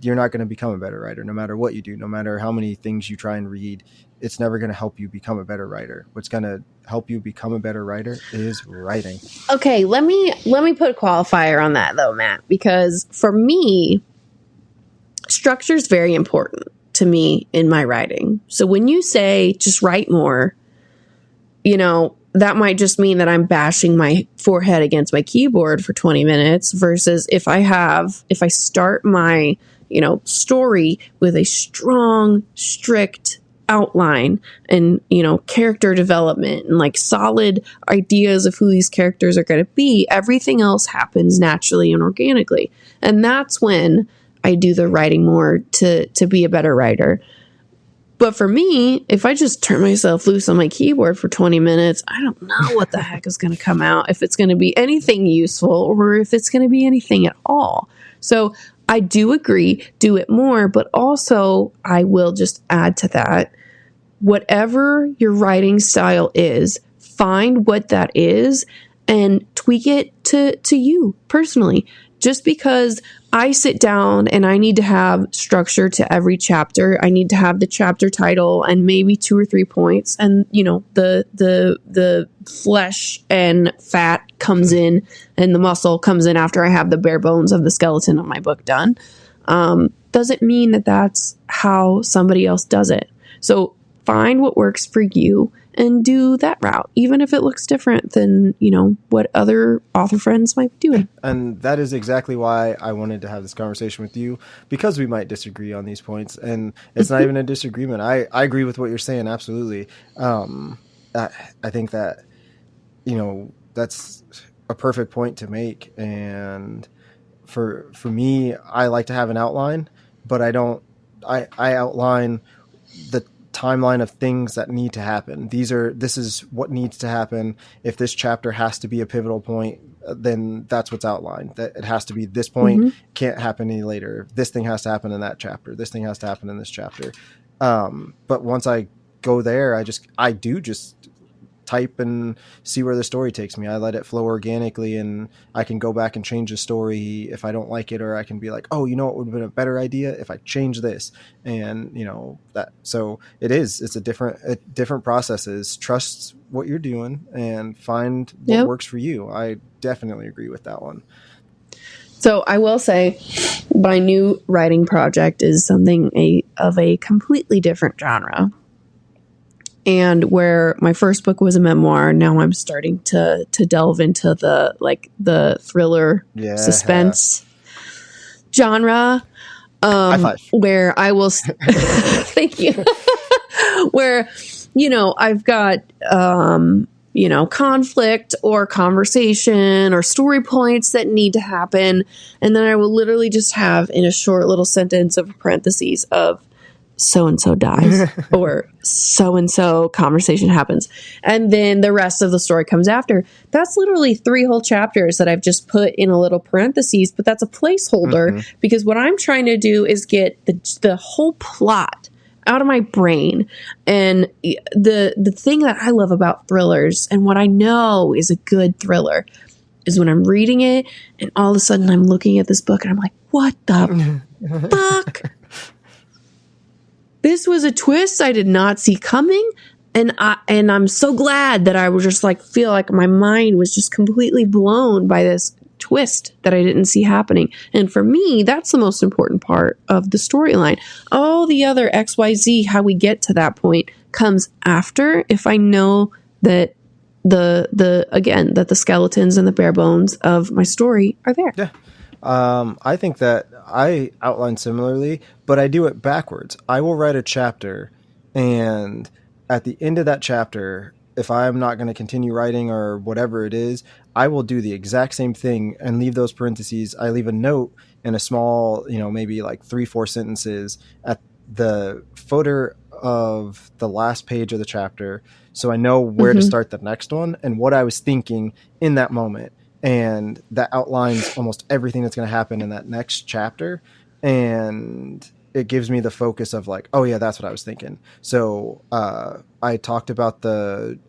you're not going to become a better writer no matter what you do, no matter how many things you try and read. It's never going to help you become a better writer. What's going to help you become a better writer is writing. Okay, let me put a qualifier on that though, Matt, because for me, structure is very important to me in my writing. So when you say just write more, that might just mean that I'm bashing my forehead against my keyboard for 20 minutes versus if I start my, story with a strong, strict outline and, character development and like solid ideas of who these characters are going to be, everything else happens naturally and organically. And that's when I do the writing more to be a better writer. But for me, if I just turn myself loose on my keyboard for 20 minutes, I don't know what the heck is going to come out, if it's going to be anything useful or if it's going to be anything at all. So I do agree, do it more, but also I will just add to that, whatever your writing style is, find what that is and tweak it to you personally. Just because I sit down and I need to have structure to every chapter, I need to have the chapter title and maybe 2 or 3 points, and the flesh and fat comes in and the muscle comes in after I have the bare bones of the skeleton of my book done, doesn't mean that that's how somebody else does it. So find what works for you and do that route, even if it looks different than, what other author friends might be doing. And that is exactly why I wanted to have this conversation with you, because we might disagree on these points. And it's not even a disagreement. I agree with what you're saying. Absolutely. I think that, that's a perfect point to make. And for me, I like to have an outline, but I outline the timeline of things that need to happen. This is what needs to happen. If this chapter has to be a pivotal point, then that's what's outlined. That it has to be this point, can't happen any later. This thing has to happen in that chapter. This thing has to happen in this chapter. But once I go there, I do just type and see where the story takes me. I let it flow organically, and I can go back and change the story if I don't like it, or I can be like, oh, what would have been a better idea if I change this, and that. So it's a different processes. Trust what you're doing and find what works for you. I definitely agree with that one. So I will say my new writing project is something of a completely different genre. And where my first book was a memoir, now I'm starting to delve into the thriller suspense genre. High five. Where I will thank you. Where I've got conflict or conversation or story points that need to happen, and then I will literally just have in a short little sentence of parentheses of so-and-so dies or so-and-so conversation happens. And then the rest of the story comes after. That's literally 3 whole chapters that I've just put in a little parentheses, but that's a placeholder because what I'm trying to do is get the whole plot out of my brain. And the thing that I love about thrillers and what I know is a good thriller is when I'm reading it and all of a sudden I'm looking at this book and I'm like, what the fuck? This was a twist I did not see coming, and I'm so glad that I would just feel like my mind was just completely blown by this twist that I didn't see happening. And for me, that's the most important part of the storyline. All the other XYZ, how we get to that point, comes after if I know that that the skeletons and the bare bones of my story are there. Yeah. I think that I outline similarly, but I do it backwards. I will write a chapter, and at the end of that chapter, if I'm not going to continue writing or whatever it is, I will do the exact same thing and leave those parentheses. I leave a note in a small, maybe like 3-4 sentences at the footer of the last page of the chapter. So I know where to start the next one and what I was thinking in that moment. And that outlines almost everything that's going to happen in that next chapter. And it gives me the focus of like, oh yeah, that's what I was thinking. So I talked about the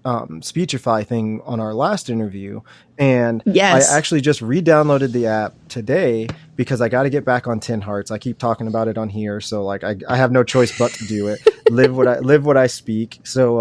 Speechify thing on our last interview, and Yes. I actually just re-downloaded the app today because I got to get back on 10 Hearts. I keep talking about it on here, so like I have no choice but to do it. live what I speak. So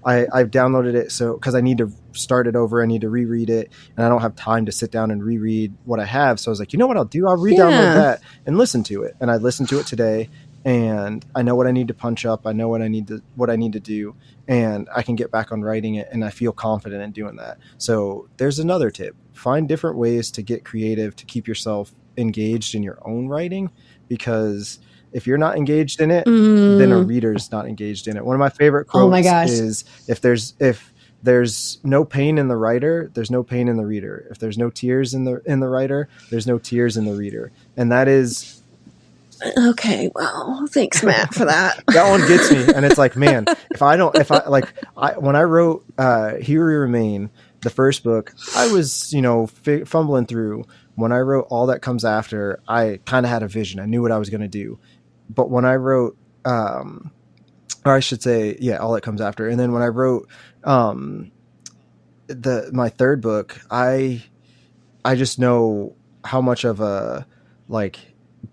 I've downloaded it so because I need to start it over. I need to reread it, and I don't have time to sit down and reread what I have. So I was like, you know what I'll do? I'll re-download that and listen to it. And I listened to it today, and I know what I need to punch up. I know what I need to do, and I can get back on writing it, and I feel confident in doing that. So there's another tip. Find different ways to get creative, to keep yourself engaged in your own writing, because if you're not engaged in it, then a reader's not engaged in it. One of my favorite quotes is if there's no pain in the writer, there's no pain in the reader. If there's no tears in the writer, there's no tears in the reader. And that is okay. Well, thanks, Matt, for that. That one gets me. And it's like, man, when I wrote Here We Remain, the first book, I was, fumbling through. When I wrote All That Comes After, I kind of had a vision. I knew what I was going to do. But when I wrote, or I should say, yeah, All That Comes After. And then when I wrote my third book, I just know how much of a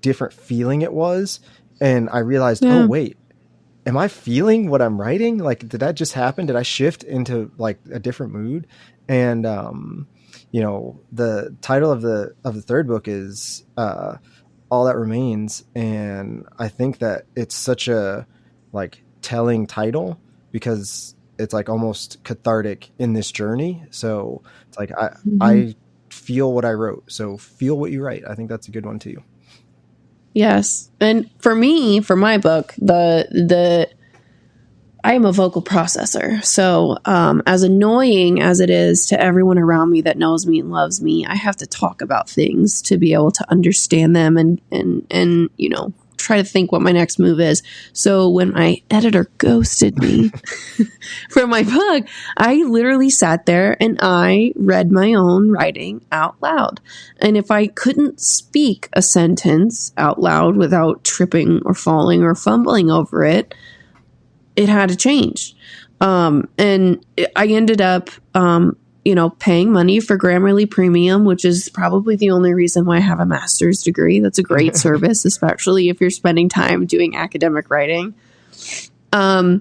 different feeling it was. And I realized, oh wait, am I feeling what I'm writing? Like, did that just happen? Did I shift into a different mood? And, the title of the third book is, All That Remains. And I think that it's such a telling title because it's almost cathartic in this journey. So it's I feel what I wrote. So feel what you write. I think that's a good one too. Yes. And for me, for my book, I am a vocal processor. So as annoying as it is to everyone around me that knows me and loves me, I have to talk about things to be able to understand them and try to think what my next move is. So when my editor ghosted me for my book, I literally sat there and I read my own writing out loud. And if I couldn't speak a sentence out loud without tripping or falling or fumbling over it, it had to change. And I ended up, paying money for Grammarly Premium, which is probably the only reason why I have a master's degree. That's a great service, especially if you're spending time doing academic writing. But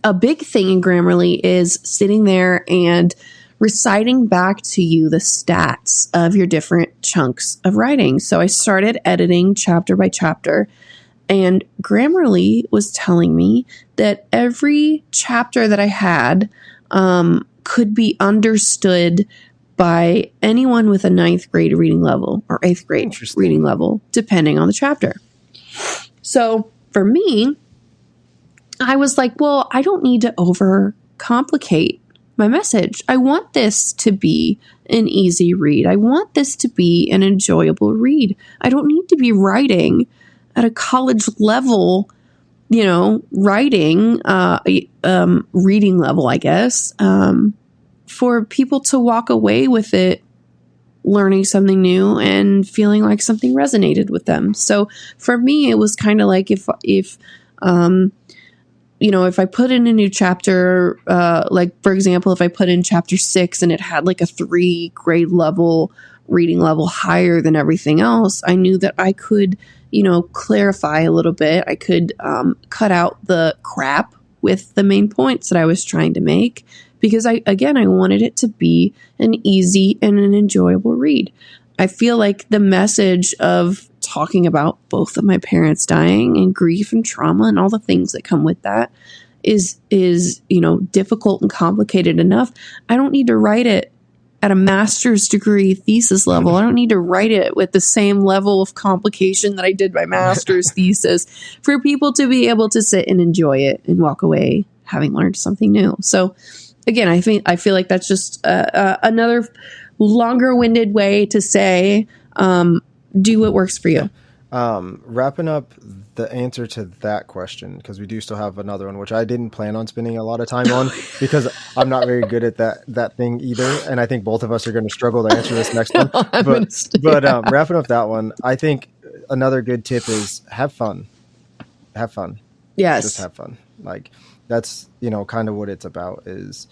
a big thing in Grammarly is sitting there and reciting back to you the stats of your different chunks of writing. So I started editing chapter by chapter, and Grammarly was telling me that every chapter that I had could be understood by anyone with a 9th grade reading level or 8th grade reading level, depending on the chapter. So for me, I was like, well, I don't need to overcomplicate my message. I want this to be an easy read. I want this to be an enjoyable read. I don't need to be writing at a college level, writing, reading level, I guess, for people to walk away with it, learning something new and feeling like something resonated with them. So for me, it was kind of like if I put in a new chapter, for example, if I put in chapter 6 and it had a 3 grade level reading level higher than everything else, I knew that I could, clarify a little bit. I could cut out the crap with the main points that I was trying to make, because I wanted it to be an easy and an enjoyable read. I feel like the message of talking about both of my parents dying and grief and trauma and all the things that come with that is difficult and complicated enough. I don't need to write it at a master's degree thesis level. I don't need to write it with the same level of complication that I did my master's thesis for people to be able to sit and enjoy it and walk away having learned something new. So again, I feel like that's just another longer-winded way to say, do what works for you. Wrapping up the answer to that question, because we do still have another one, which I didn't plan on spending a lot of time on because I'm not very good at that thing either. And I think both of us are going to struggle to answer this next one. But wrapping up that one, I think another good tip is have fun. Have fun. Yes. Just have fun. Like that's, kind of what it's about is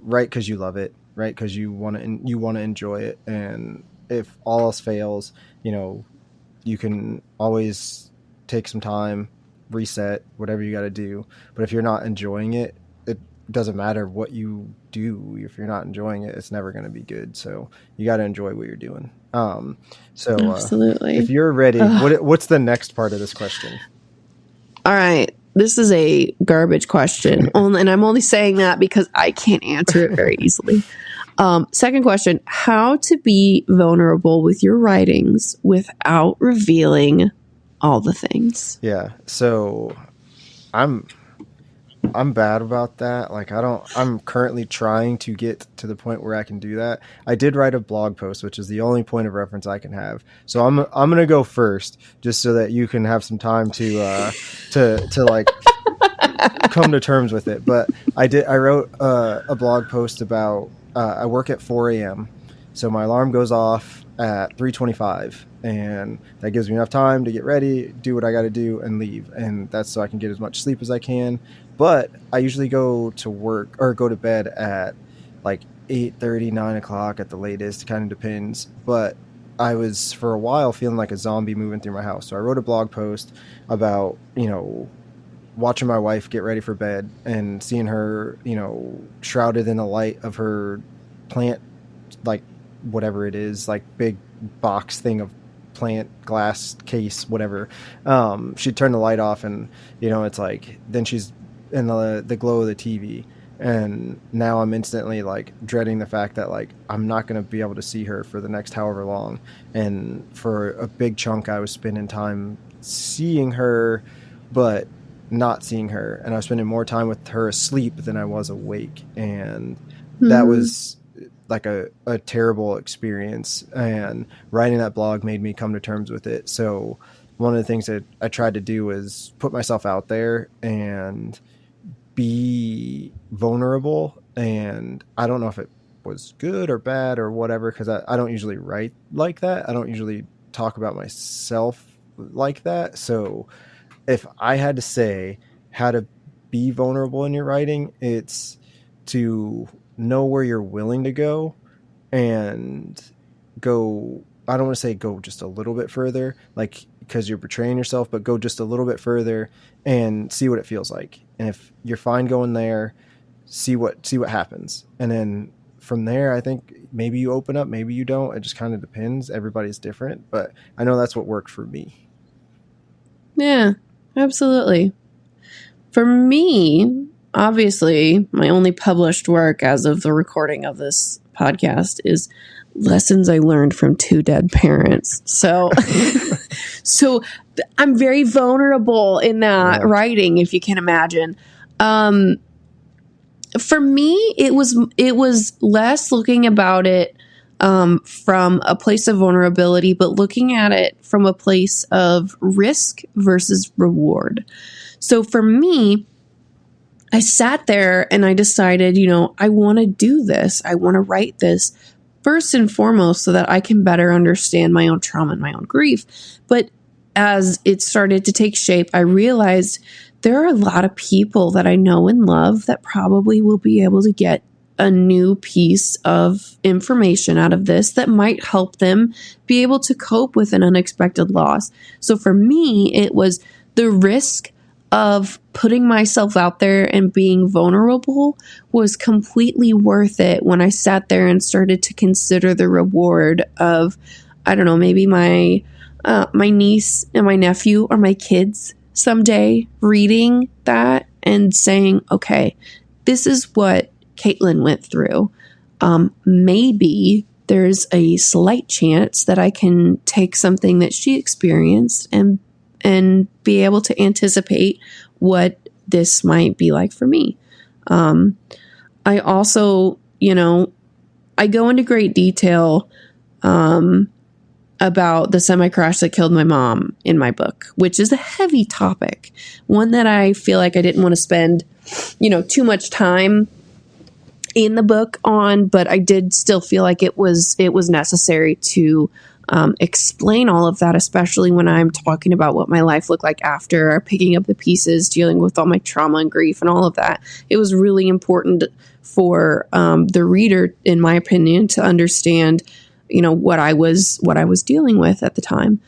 write because you love it, right? Because you want to enjoy it. And if all else fails, you can always take some time, reset, whatever you got to do. But if you're not enjoying it, it doesn't matter what you do. If you're not enjoying it, it's never going to be good. So you got to enjoy what you're doing. Absolutely. If you're ready, what's the next part of this question? All right. This is a garbage question. And I'm only saying that because I can't answer it very easily. Second question, how to be vulnerable with your writings without revealing all the things. Yeah. So I'm bad about that. Like I'm currently trying to get to the point where I can do that. I did write a blog post, which is the only point of reference I can have. So I'm going to go first just so that you can have some time to like come to terms with it. But I wrote a blog post about, I work at 4 a.m. So my alarm goes off at 3:25 and that gives me enough time to get ready, do what I got to do and leave. And that's so I can get as much sleep as I can. But I usually go to work or go to bed at like 8:30, 9 o'clock at the latest, kind of depends. But I was for a while feeling like a zombie moving through my house. So I wrote a blog post about, watching my wife get ready for bed and seeing her, shrouded in the light of her plant, like whatever it is, like big box thing of plant glass case, whatever. She'd turn the light off and, it's like, then she's in the glow of the TV. And now I'm instantly like dreading the fact that like, I'm not going to be able to see her for the next however long. And for a big chunk, I was spending time seeing her, but not seeing her. And I was spending more time with her asleep than I was awake. And that was like a terrible experience. And writing that blog made me come to terms with it. So one of the things that I tried to do was put myself out there and be vulnerable. And I don't know if it was good or bad or whatever, because I don't usually write like that. I don't usually talk about myself like that. So if I had to say how to be vulnerable in your writing, it's to know where you're willing to go and go. I don't want to say go just a little bit further, like because you're betraying yourself, but go just a little bit further and see what it feels like. And if you're fine going there, see what happens. And then from there, I think maybe you open up, maybe you don't. It just kind of depends. Everybody's different, but I know that's what worked for me. Yeah, absolutely. For me, obviously, my only published work as of the recording of this podcast is lessons I learned from 2 dead parents. So, so I'm very vulnerable in that writing, if you can imagine. For me, it was less looking about it from a place of vulnerability, but looking at it from a place of risk versus reward. So for me, I sat there and I decided, I want to do this. I want to write this first and foremost so that I can better understand my own trauma and my own grief. But as it started to take shape, I realized there are a lot of people that I know and love that probably will be able to get a new piece of information out of this that might help them be able to cope with an unexpected loss. So for me, it was the risk of putting myself out there and being vulnerable was completely worth it when I sat there and started to consider the reward of, I don't know, maybe my niece and my nephew or my kids someday reading that and saying, okay, this is what Kaitlin went through. maybe there's a slight chance that I can take something that she experienced and be able to anticipate what this might be like for me. I also, I go into great detail about the semi crash that killed my mom in my book, which is a heavy topic, one that I feel like I didn't want to spend, too much time in the book on, but I did still feel like it was necessary to explain all of that, especially when I'm talking about what my life looked like after picking up the pieces, dealing with all my trauma and grief and all of that. It was really important for the reader, in my opinion, to understand, what I was dealing with at the time.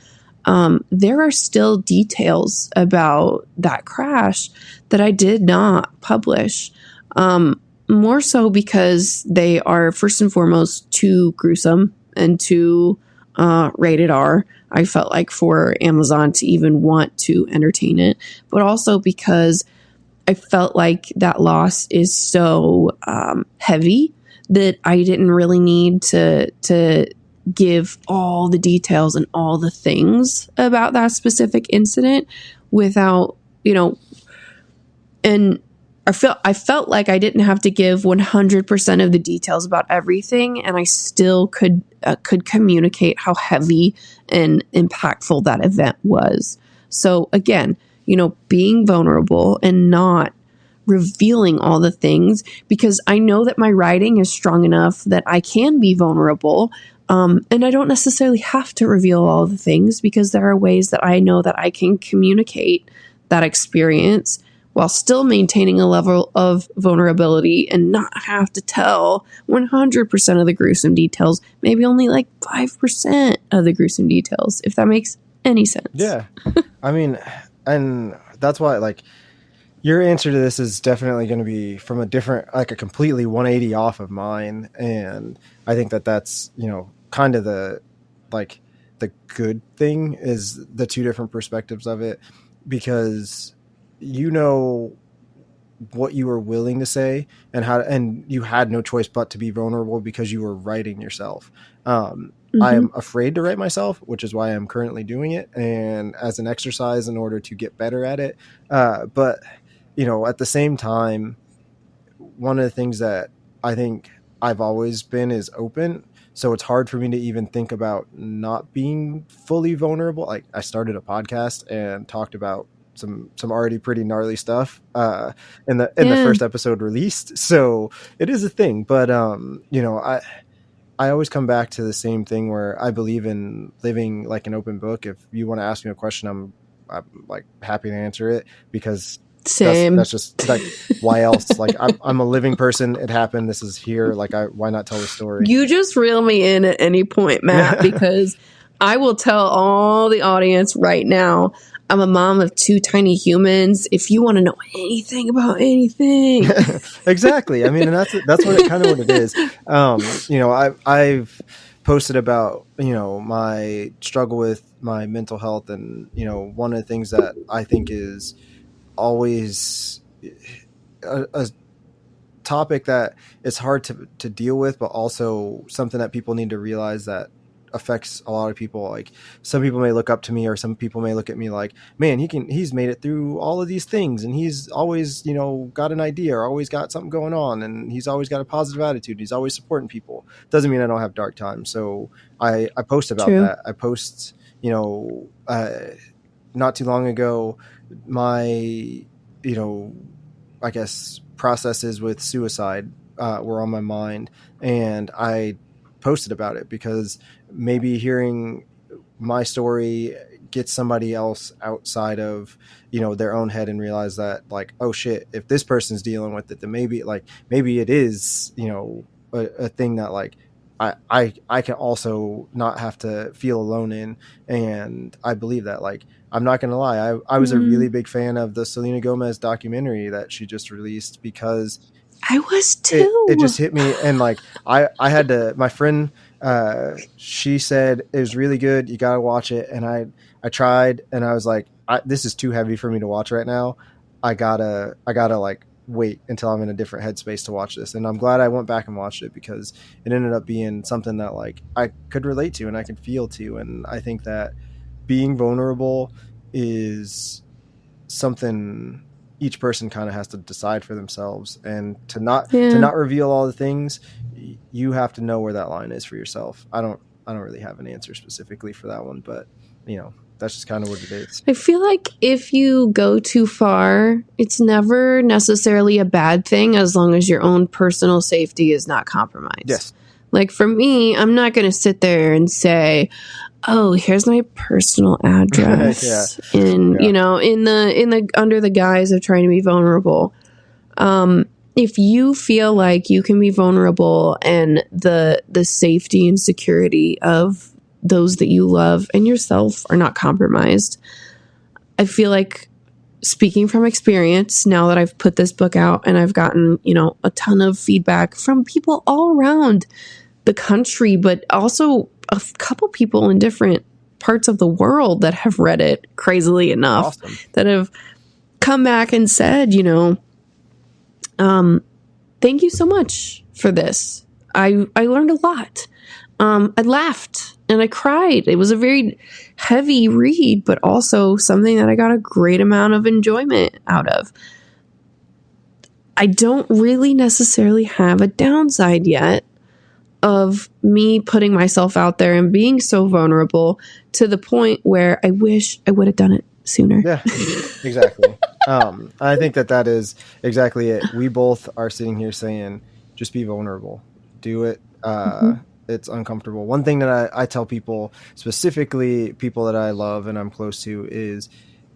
There are still details about that crash that I did not publish. More so because they are first and foremost too gruesome and too rated R, I felt like, for Amazon to even want to entertain it, but also because I felt like that loss is so heavy that I didn't really need to give all the details and all the things about that specific incident without, and I felt like I didn't have to give 100% of the details about everything, and I still could communicate how heavy and impactful that event was. So again, being vulnerable and not revealing all the things, because I know that my writing is strong enough that I can be vulnerable, and I don't necessarily have to reveal all the things, because there are ways that I know that I can communicate that experience while still maintaining a level of vulnerability and not have to tell 100% of the gruesome details, maybe only like 5% of the gruesome details, if that makes any sense. Yeah. I mean, and that's why, like, your answer to this is definitely going to be from a different, like a completely 180 off of mine. And I think that that's, kind of the good thing is the two different perspectives of it, because what you were willing to say and you had no choice but to be vulnerable because you were writing yourself. I am afraid to write myself, which is why I'm currently doing it, and as an exercise in order to get better at it. But at the same time, one of the things that I think I've always been is open. So it's hard for me to even think about not being fully vulnerable. Like, I started a podcast and talked about some already pretty gnarly stuff in the first episode released. So it is a thing, but I always come back to the same thing where I believe in living like an open book. If you want to ask me a question, I'm like happy to answer it, because same. That's just like, why else? Like, I'm a living person. It happened. This is here. Like, why not tell the story? You just reel me in at any point, Matt, because I will tell all the audience right now, I'm a mom of 2 tiny humans. If you want to know anything about anything. Exactly. I mean, and that's what it kind of what it is. I've posted about, my struggle with my mental health, and, one of the things that I think is always a topic that it's hard to deal with, but also something that people need to realize that affects a lot of people. Like, some people may look up to me, or some people may look at me like, man, he's made it through all of these things, and he's always, got an idea, or always got something going on, and he's always got a positive attitude. He's always supporting people. Doesn't mean I don't have dark times. So I post about that. I post, not too long ago, my, I guess processes with suicide were on my mind, and I posted about it because maybe hearing my story gets somebody else outside of, their own head, and realize that, like, oh shit, if this person's dealing with it, then maybe it is, a thing that, like, I can also not have to feel alone in. And I believe that, like, I'm not going to lie. I was a really big fan of the Selena Gomez documentary that she just released, because I was too. It just hit me. And like, I had to, my friend, she said it was really good. You got to watch it. And I tried, and I was like, this is too heavy for me to watch right now. I gotta like wait until I'm in a different headspace to watch this. And I'm glad I went back and watched it, because it ended up being something that like I could relate to and I could feel to. And I think that being vulnerable is something each person kind of has to decide for themselves, and to not reveal all the things. You have to know where that line is for yourself. I don't really have an answer specifically for that one, but that's just kind of what it is. I feel like if you go too far, it's never necessarily a bad thing as long as your own personal safety is not compromised. Yes. Like for me, I'm not going to sit there and say, "Oh, here's my personal address," in the under the guise of trying to be vulnerable. If you feel like you can be vulnerable and the safety and security of those that you love and yourself are not compromised, I feel like, speaking from experience, now that I've put this book out and I've gotten, a ton of feedback from people all around the country, but also a couple people in different parts of the world that have read it, crazily enough, awesome, that have come back and said, thank you so much for this. I learned a lot. I laughed and I cried. It was a very heavy read, but also something that I got a great amount of enjoyment out of. I don't really necessarily have a downside yet of me putting myself out there and being so vulnerable to the point where I wish I would have done it sooner. Yeah, exactly. I think that is exactly it. We both are sitting here saying, just be vulnerable. Do it. It's uncomfortable. One thing that I tell people, specifically people that I love and I'm close to, is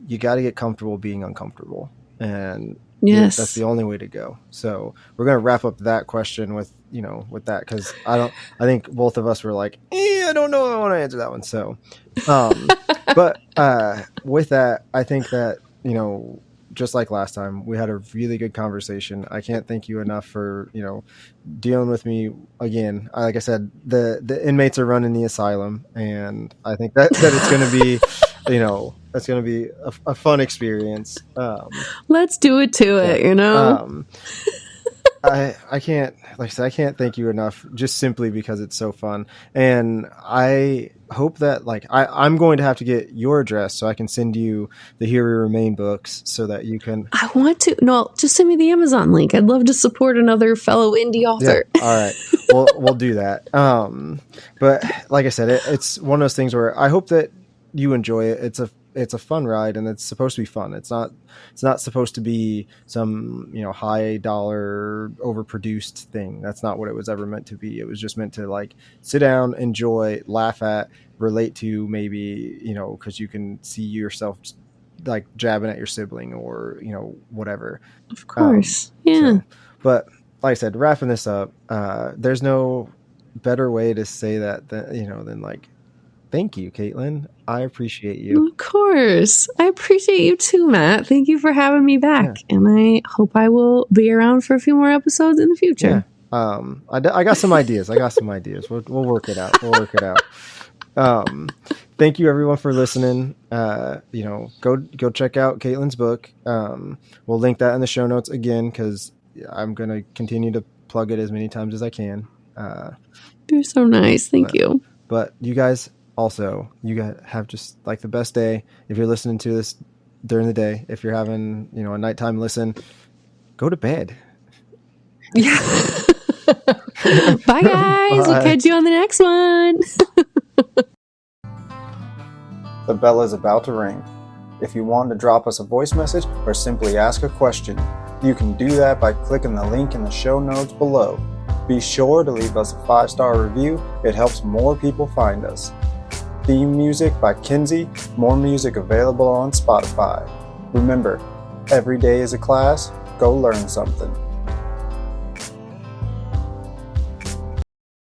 you got to get comfortable being uncomfortable. And yes, that's the only way to go. So we're going to wrap up that question with that, because I think both of us were like, I don't know if I want to answer that one. So, but with that, I think that, just like last time, we had a really good conversation. I can't thank you enough for, dealing with me again. Like I said, the inmates are running the asylum, and I think that it's going to be, that's going to be a fun experience. Let's do it to it, I can't, like I said, I can't thank you enough, just simply because it's so fun. And I hope that, like, I'm going to have to get your address so I can send you the Here We Remain books so that you can. I want to. No, just send me the Amazon link. I'd love to support another fellow indie author. Yeah, all right. We'll do that. But like I said, it's one of those things where I hope that you enjoy it. It's a fun ride, and it's supposed to be fun. It's not supposed to be some, high dollar overproduced thing. That's not what it was ever meant to be. It was just meant to, like, sit down, enjoy, laugh at, relate to, maybe, because you can see yourself like jabbing at your sibling or, whatever. Of course. Yeah. So, but like I said, wrapping this up, there's no better way to say that than like, thank you, Kaitlin. I appreciate you. Of course. I appreciate you too, Matt. Thank you for having me back. Yeah. And I hope I will be around for a few more episodes in the future. Yeah. I got some ideas. We'll work it out. Thank you everyone for listening. Go check out Kaitlin's book. We'll link that in the show notes again, because I'm going to continue to plug it as many times as I can. You're so nice. Thank you. But you guys, also, you guys have just like the best day. If you're listening to this during the day, if you're having, a nighttime listen, go to bed. Yeah. Bye, guys. We'll catch you on the next one. The bell is about to ring. If you want to drop us a voice message or simply ask a question, you can do that by clicking the link in the show notes below. Be sure to leave us a 5-star review. It helps more people find us. Theme music by Kinsey. More music available on Spotify. Remember, every day is a class. Go learn something.